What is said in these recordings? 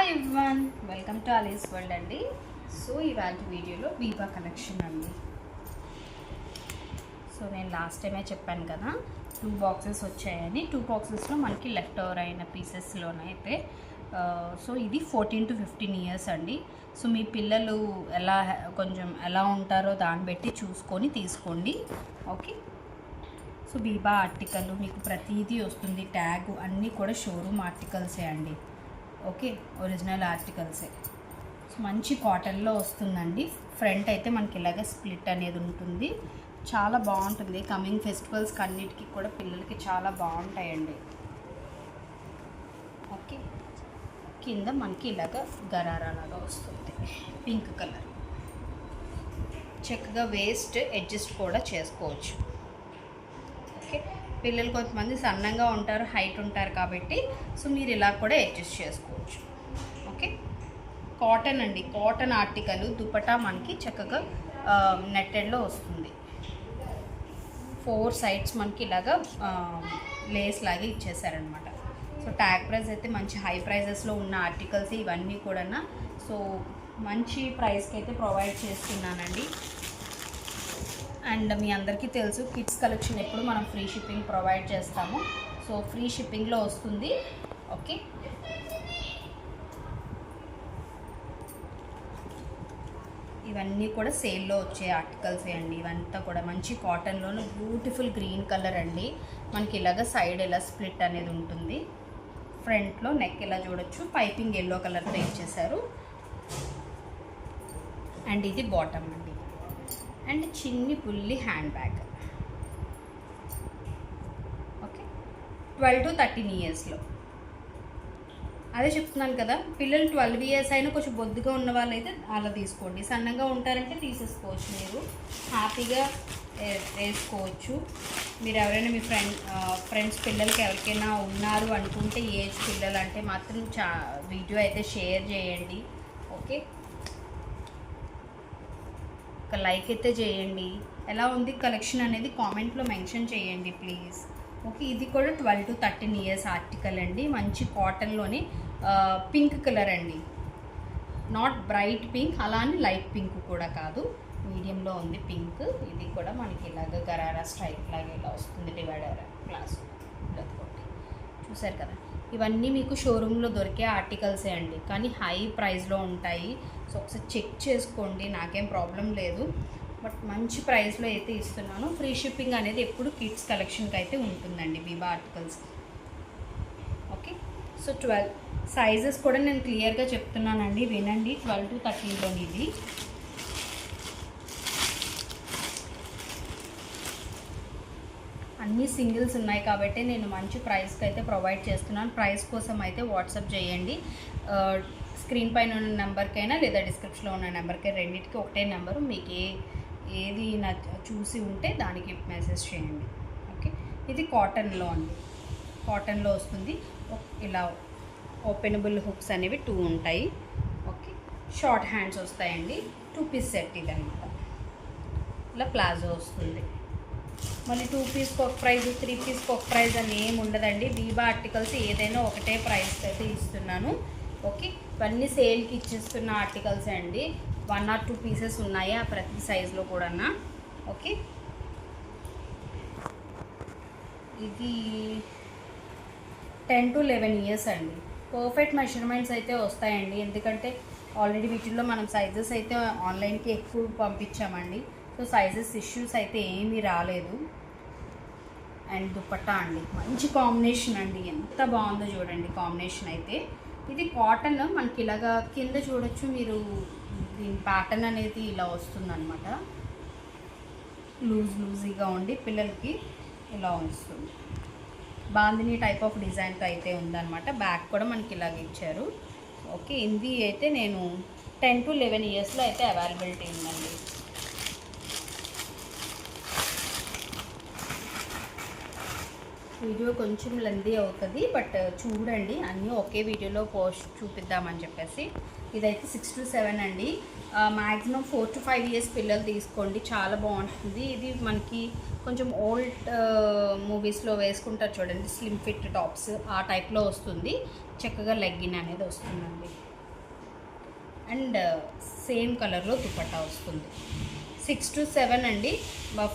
Everyone, welcome to Aali's world అండి. So ఇవాళ వీడియోలో బీబా కలెక్షన్ అండి. సో నేను లాస్ట్ టైమే చెప్పాను కదా 2 బాక్సెస్ వచ్చాయని. 2 బాక్సెస్లో మనకి లెఫ్ట్ ఓవర్ అయిన పీసెస్లోనైతే సో ఇది 14 to 15 ఇయర్స్ అండి. సో మీ పిల్లలు ఎలా ఉంటారో దాన్ని బట్టి చూసుకొని తీసుకోండి. ఓకే, సో బీబా ఆర్టికల్ మీకు ప్రతిదీ వస్తుంది. ట్యాగ్ అన్నీ కూడా షోరూమ్ ఆర్టికల్సే అండి. Okay, original ఆర్టికల్సే. సో మంచి కాటన్లో వస్తుందండి. ఫ్రంట్ అయితే మనకి ఇలాగే స్ప్లిట్ అనేది ఉంటుంది. చాలా బాగుంటుంది. కమింగ్ ఫెస్టివల్స్కి అన్నిటికీ కూడా పిల్లలకి చాలా బాగుంటాయండి. ఓకే, కింద మనకి ఇలాగ గరారా లాగా వస్తుంది, పింక్ కలర్. చక్కగా వేస్ట్ అడ్జస్ట్ కూడా చేసుకోవచ్చు. ఓకే, పిల్లలు కొంతమంది సన్నంగా ఉంటారు, హైట్ ఉంటారు కాబట్టి సో మీరు ఇలా కూడా అడ్జస్ట్ చేసుకోవచ్చు. ఓకే, కాటన్ అండి, కాటన్ ఆర్టికల్. దుపట్టా మనకి చక్కగా నెట్టెడ్లో వస్తుంది. 4 సైడ్స్ మనకి ఇలాగా లేస్ లాగా ఇచ్చేసారనమాట. సో ట్యాగ్ ప్రైస్ అయితే మంచి హై ప్రైజెస్లో ఉన్న ఆర్టికల్స్ ఇవన్నీ కూడా. సో మంచి ప్రైస్కి అయితే ప్రొవైడ్ చేస్తున్నానండి. అండ్ మీ అందరికీ తెలుసు కిడ్స్ కలెక్షన్ ఎప్పుడు మనం ఫ్రీ షిప్పింగ్ ప్రొవైడ్ చేస్తాము. సో ఫ్రీ షిప్పింగ్లో వస్తుంది. ఓకే, ఇవన్నీ కూడా సేల్లో వచ్చే ఆర్టికల్సే అండి. ఇవంతా కూడా మంచి కాటన్లోను బ్యూటిఫుల్ గ్రీన్ కలర్ అండి. మనకి ఇలాగ సైడ్ ఇలా స్ప్లిట్ అనేది ఉంటుంది. ఫ్రంట్లో నెక్ ఇలా చూడొచ్చు, పైపింగ్ ఎల్లో కలర్తో ఇచ్చేసారు. అండ్ ఇది బాటమ్ అండి. అండ్ చిన్ని పుల్లి హ్యాండ్ బ్యాగ్. ఓకే, 12 to 13 ఇయర్స్లో. అదే చెప్తున్నాను కదా, పిల్లలు 12 ఇయర్స్ అయినా కొంచెం బొద్దుగా ఉన్న వాళ్ళైతే అలా తీసుకోండి. సన్నగా ఉంటారంటే తీసేసుకోవచ్చు, మీరు హ్యాపీగా వేసుకోవచ్చు. మీరు ఎవరైనా మీ ఫ్రెండ్స్ పిల్లలకి ఎవరికైనా ఉన్నారు అనుకుంటే ఏజ్ పిల్లలు అంటే మాత్రం వీడియో అయితే షేర్ చేయండి. ఓకే, ఒక లైక్ అయితే చేయండి. ఎలా ఉంది కలెక్షన్ అనేది కామెంట్లో మెన్షన్ చేయండి ప్లీజ్. ఓకే, ఇది కూడా 12 to 13 ఇయర్స్ ఆర్టికల్ అండి. మంచి కాటన్లోని పింక్ కలర్ అండి. నాట్ బ్రైట్ పింక్, అలా అని లైట్ పింక్ కూడా కాదు, మీడియంలో ఉంది పింక్. ఇది కూడా మనకి ఇలాగ గరారా స్ట్రైప్ లాగా ఇలా వస్తుంది, డివైడర్ క్లాస్. చూసారు కదా, ఇవన్నీ మీకు షోరూంలో దొరికే ఆర్టికల్సే అండి, కానీ హై ప్రైస్లో ఉంటాయి. సో ఒకసారి చెక్ చేసుకోండి, నాకేం ప్రాబ్లం లేదు. బట్ మంచి ప్రైస్లో అయితే ఇస్తున్నాను. ఫ్రీ షిప్పింగ్ అనేది ఎప్పుడు కిడ్స్ కలెక్షన్కి అయితే ఉంటుందండి Biba articles. Okay, so 12 sizes కూడా నేను క్లియర్గా చెప్తున్నానండి, వినండి. 12 to 13లోని ఇది. అన్నీ సింగిల్స్ ఉన్నాయి కాబట్టి నేను మంచి ప్రైస్కి అయితే ప్రొవైడ్ చేస్తున్నాను. ప్రైస్ కోసం అయితే వాట్సాప్ చేయండి. స్క్రీన్ పైన ఉన్న నెంబర్కైనా లేదా డిస్క్రిప్షన్లో ఉన్న నెంబర్కి, రెండింటికి ఒకటే నెంబరు. మీకు ఏది చూసి ఉంటే దానికి మెసేజ్ చేయండి. ఓకే, ఇది కాటన్లో అండి. కాటన్లో వస్తుంది. ఇలా ఓపెనబుల్ హుక్స్ అనేవి 2 ఉంటాయి. ఓకే, షార్ట్ హ్యాండ్స్ వస్తాయండి. 2 పీస్ సెట్ ఇది అనమాట. ఇలా ప్లాజో వస్తుంది. మళ్ళీ 2 పీస్కి ఒక ప్రైజ్, 3 పీస్కి ఒక ప్రైజ్ అని ఏమి ఉండదండి. బీబా ఆర్టికల్స్ ఏదైనా ఒకటే ప్రైస్ అయితే ఇస్తున్నాను. ఓకే, ఇవన్నీ సేల్కి ఇచ్చేస్తున్న ఆర్టికల్స్ అండి. 1 or 2 పీసెస్ ఉన్నాయి ఆ ప్రతి సైజులో కూడా. ఓకే, ఇది 10 to 11 ఇయర్స్ అండి. పర్ఫెక్ట్ మెజర్మెంట్స్ అయితే వస్తాయండి, ఎందుకంటే ఆల్రెడీ వీటిల్లో మనం సైజెస్ అయితే ఆన్లైన్కి ఎక్కువ పంపించామండి. సో సైజెస్ ఇష్యూస్ అయితే ఏమీ రాలేదు. అండ్ దుపట్టా అండి, మంచి కాంబినేషన్ అండి, ఎంత బాగుందో చూడండి కాంబినేషన్ అయితే. ఇది కాటన్, మనకి ఇలాగా కింద చూడొచ్చు మీరు, దీని ప్యాటర్న్ అనేది ఇలా వస్తుందన్నమాట. లూజీగా ఉండి పిల్లలకి ఇలా వస్తుంది. బాందిని టైప్ ఆఫ్ డిజైన్తో అయితే ఉందన్నమాట. బ్యాక్ కూడా మనకి ఇలాగ ఇచ్చారు. ఓకే, ఇది అయితే నేను 10 to 11 ఇయర్స్లో అయితే అవైలబిలిటీ ఉందండి. వీడియో కొంచెం లెందీ అవుతుంది, బట్ చూడండి, అన్నీ ఒకే వీడియోలో పోస్ట్ చూపిద్దామని చెప్పేసి. ఇదైతే 6 to 7 అండి. మ్యాక్సిమం 4 to 5 ఇయర్స్ పిల్లలు తీసుకోండి, చాలా బాగుంటుంది. ఇది మనకి కొంచెం ఓల్డ్ మూవీస్లో వేసుకుంటారు చూడండి, స్లిమ్ ఫిట్ టాప్స్ ఆ టైప్లో వస్తుంది. చక్కగా లెగ్గిన్ అనేది వస్తుందండి. అండ్ సేమ్ కలర్లో దుపట్టా వస్తుంది. 6 to 7 అండి.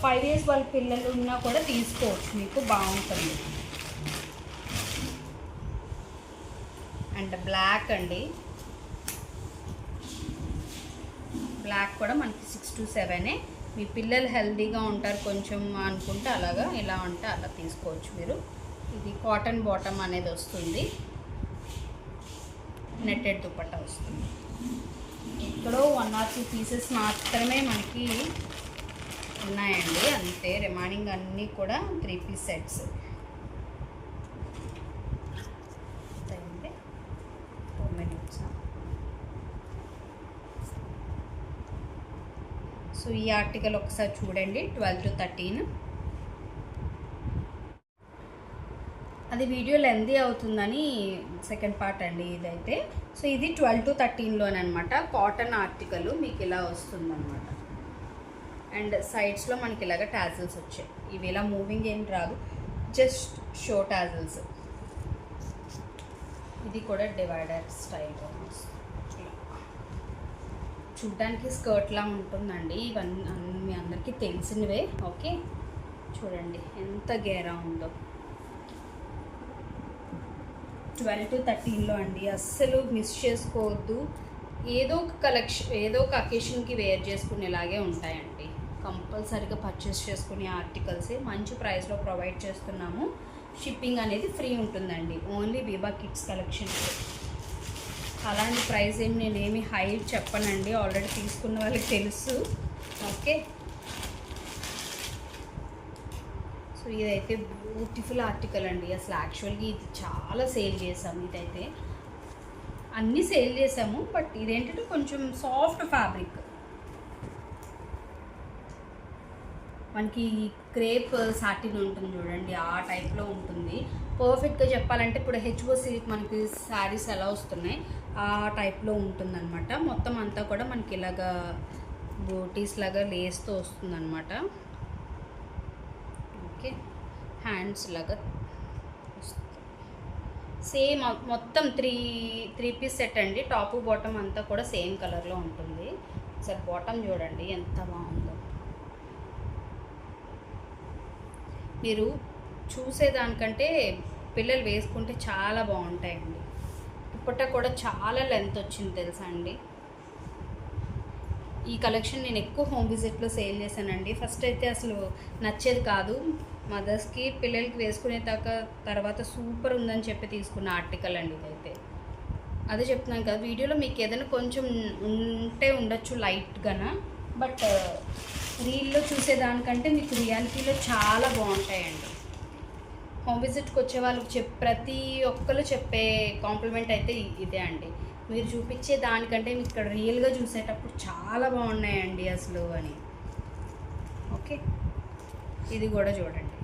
5 years వాళ్ళ పిల్లలు ఉన్నా కూడా తీసుకోవచ్చు, మీకు బాగుంటుంది. అండ్ బ్లాక్ అండి, బ్లాక్ కూడా మనకి 6 to 7. మీ పిల్లలు హెల్తీగా ఉంటారు కొంచెం అనుకుంటే అలాగా, ఇలా ఉంటే అలా తీసుకోవచ్చు మీరు. ఇది కాటన్ బాటమ్ అనేది వస్తుంది, నెట్టెడ్ దుపట్టా వస్తుంది. ఎక్కడో 1 or 2 పీసెస్ మాత్రమే మనకి ఉన్నాయండి, అంతే. రిమైనింగ్ అన్నీ కూడా 3 piece సెట్స్. సో ఈ ఆర్టికల్ ఒకసారి చూడండి, 12 to 13. అది వీడియో లెందీ అవుతుందని సెకండ్ పార్ట్ అండి ఇదైతే. సో ఇది 12 to 13లోనమాట. కాటన్ ఆర్టికల్ మీకు ఇలా వస్తుందన్నమాట. అండ్ సైడ్స్లో మనకి ఇలాగ టాజిల్స్ వచ్చాయి. ఇవి ఇలా మూవింగ్ ఏం రాదు, జస్ట్ షో టాజిల్స్. ఇది కూడా డివైడర్ స్టైల్లో చూడ్డానికి స్కర్ట్లా ఉంటుందండి. ఇవన్నీ మీ అందరికీ తెలిసినవే. ఓకే, చూడండి ఎంత గేరా ఉందో. 12 to 13లో అండి, అస్సలు మిస్ చేసుకోవద్దు. ఏదో ఒక కలెక్షన్, ఏదో ఒక అకేషన్కి వేర్ చేసుకునేలాగే ఉంటాయండి. కంపల్సరీగా పర్చేస్ చేసుకునే ఆర్టికల్సే మంచి ప్రైస్లో ప్రొవైడ్ చేస్తున్నాము. షిప్పింగ్ అనేది ఫ్రీ ఉంటుందండి, ఓన్లీ వివా కిడ్స్ కలెక్షన్. అలాంటి ప్రైస్ నేనేమి హై చెప్పనండి, ఆల్రెడీ తీసుకున్న వాళ్ళకి తెలుసు. ఓకే, సో ఇదైతే బ్యూటిఫుల్ ఆర్టికల్ అండి. అసలు యాక్చువల్గా ఇది చాలా సేల్ చేసాము. ఇదైతే అన్నీ సేల్ చేసాము, బట్ ఇదేంటంటే కొంచెం సాఫ్ట్ ఫ్యాబ్రిక్. మనకి క్రేప్ సాటిన్ ఉంటుంది చూడండి, ఆ టైప్లో ఉంటుంది. పర్ఫెక్ట్గా చెప్పాలంటే ఇప్పుడు హెచ్ఓసి మనకి శారీస్ ఎలా వస్తున్నాయి ఆ టైప్లో ఉంటుందన్నమాట. మొత్తం అంతా కూడా మనకి ఇలాగా బోటీస్ లాగా లేస్తో వస్తుందన్నమాట. ఓకే, హ్యాండ్స్ లాగా సేమ్ మొత్తం త్రీ పీస్ సెట్ అండి. టాపు బాటమ్ అంతా కూడా సేమ్ కలర్లో ఉంటుంది. సార్ బాటమ్ చూడండి ఎంత బాగుందో. మీరు చూసేదానికంటే పిల్లలు వేసుకుంటే చాలా బాగుంటాయండి. దుపట్టా కూడా చాలా లెంత్ వచ్చింది తెలుసా అండి. ఈ కలెక్షన్ నేను ఎక్కువ హోమ్ విజిట్లో సేల్ చేశానండి. ఫస్ట్ అయితే అసలు నచ్చేది కాదు, మదర్స్కి పిల్లలకి వేసుకునే తర్వాత సూపర్ ఉందని చెప్పి తీసుకున్న ఆర్టికల్ అండి ఇదైతే. అదే చెప్తున్నాను కదా, వీడియోలో మీకు ఏదైనా కొంచెం ఉంటే ఉండొచ్చు లైట్గానా, బట్ రీల్లో చూసేదానికంటే మీకు రియాలిటీలో చాలా బాగుంటాయండి. హోమ్ విజిట్కి వచ్చే వాళ్ళకి ప్రతి ఒక్కరు చెప్పే కాంప్లిమెంట్ అయితే ఇదే అండి. మీరు చూపించే దానికంటే మీకు ఇక్కడ రియల్గా చూసేటప్పుడు చాలా బాగున్నాయండి అసలు అని. ఓకే, ఇది కూడా చూడండి,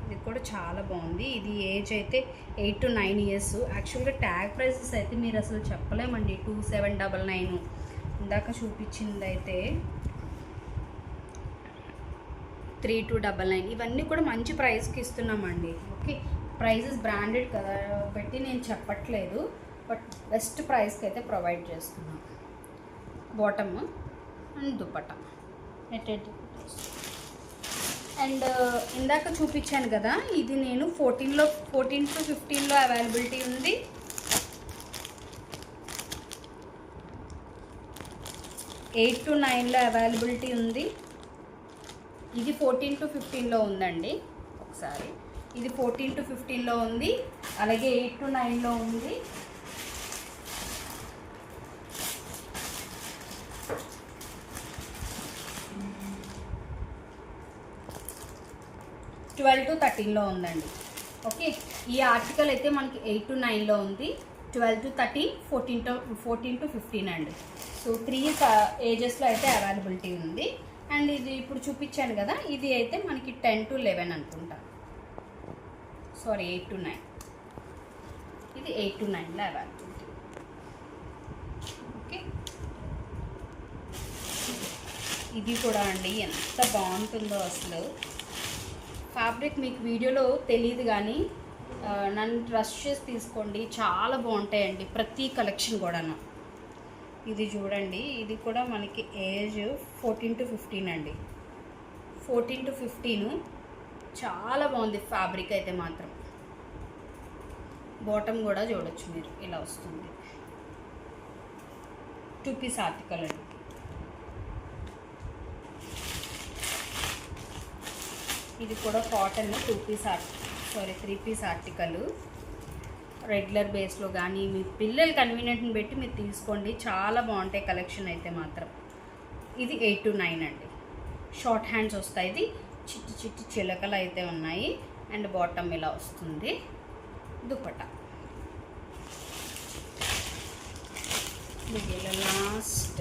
ఇది కూడా చాలా బాగుంది. ఇది ఏజ్ అయితే 8 to 9 years. యాక్చువల్గా ట్యాగ్ ప్రైసెస్ అయితే మీరు అసలు చెప్పలేమండి. 2799 ఇందాక చూపించింది అయితే 3299. ఇవన్నీ కూడా మంచి ప్రైస్కి ఇస్తున్నామండి. ఓకే, ప్రైజెస్ బ్రాండెడ్ కదా పెట్టి నేను చెప్పట్లేదు, బట్ బెస్ట్ ప్రైస్కి అయితే ప్రొవైడ్ చేస్తున్నాం. Bottom and dupatta netted dupatta. And ఇందాక చూపించాను కదా, ఇది నేను 14 to 15లో అవైలబిలిటీ ఉంది. ఎయిట్ to 9లో అవైలబిలిటీ ఉంది. ఇది 14 to 15లో ఉందండి. ఒకసారి ఇది 14 to 15లో ఉంది, అలాగే 8 to 9లో ఉంది. ట్వెల్వ్ టు 13లో ఉందండి. ఓకే, ఈ ఆర్టికల్ అయితే మనకి 8 to 9లో ఉంది, 12 to 13, 14 to 15 అండి. సో 3 ఏజెస్లో అయితే అవైలబిలిటీ ఉంది. అండ్ ఇది ఇప్పుడు చూపించాను కదా, ఇది అయితే మనకి 10 to 11 అనుకుంటా, సారీ 8 to 9. ఇది 8 to 9లో అవైలబిలిటీ. ఓకే, ఇది కూడా అండి ఎంత బాగుంటుందో అసలు. ఫ్యాబ్రిక్ మీకు వీడియోలో తెలియదు కానీ నన్ను ట్రస్ట్ చేసి తీసుకోండి, చాలా బాగుంటాయండి ప్రతి కలెక్షన్ కూడాను. ఇది చూడండి, ఇది కూడా మనకి ఏజ్ 14 to 15 అండి. 14 to 15. చాలా బాగుంది ఫ్యాబ్రిక్ అయితే మాత్రం. బాటమ్ కూడా చూడొచ్చు మీరు, ఇలా వస్తుంది. 2 పీస్ ఆర్టికల్ అండి. ఇది కూడా కాటన్ 3 పీస్ ఆర్టికల్. రెగ్యులర్ బేస్లో కానీ మీ పిల్లల కన్వీనియంట్ని పెట్టి మీరు తీసుకోండి, చాలా బాగుంటాయి కలెక్షన్ అయితే మాత్రం. ఇది 8 to 9 అండి. షార్ట్ హ్యాండ్స్ వస్తాయి. ఇది చిట్టి చిట్టి చిలకలు అయితే ఉన్నాయి. అండ్ బాటమ్ ఇలా వస్తుంది. దుపట్టా లాస్ట్.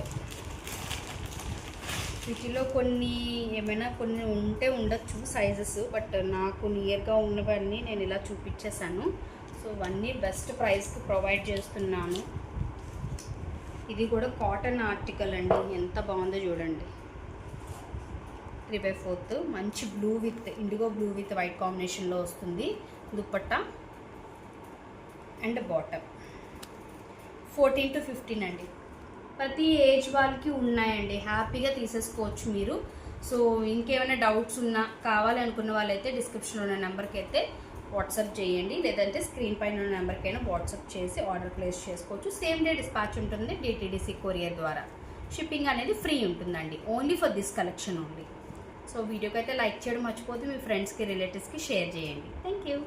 వీటిలో కొన్ని ఏమైనా కొన్ని ఉండొచ్చు సైజెస్, బట్ నాకు నియర్గా ఉన్నవన్నీ నేను ఇలా చూపించేశాను. సో ఇవన్నీ బెస్ట్ ప్రైస్కి ప్రొవైడ్ చేస్తున్నాను. ఇది కూడా కాటన్ ఆర్టికల్ అండి, ఎంత బాగుందో చూడండి. 3/4 మంచి blue with IndiGo blue with white కాంబినేషన్లో వస్తుంది. Dupatta and bottom. 14 to 15 అండి. ప్రతి ఏజ్ వాళ్ళకి ఉన్నాయండి, హ్యాపీగా తీసేసుకోవచ్చు మీరు. సో ఇంకేమైనా డౌట్స్ ఉన్నా కావాలి అనుకున్న వాళ్ళైతే డిస్క్రిప్షన్లో ఉన్న నెంబర్కి అయితే వాట్సాప్ చేయండి, లేదంటే స్క్రీన్ పైన ఉన్న నెంబర్కైనా వాట్సాప్ చేసి ఆర్డర్ ప్లేస్ చేసుకోవచ్చు. సేమ్ డే డిస్పాచ్ ఉంటుంది DTDC కొరియర్ ద్వారా. షిప్పింగ్ అనేది ఫ్రీ ఉంటుందండి, only for this collection only. So వీడియోకి అయితే లైక్ చేయడం మర్చిపోతే మీ ఫ్రెండ్స్కి రిలేటివ్స్కి షేర్ చేయండి. Thank you.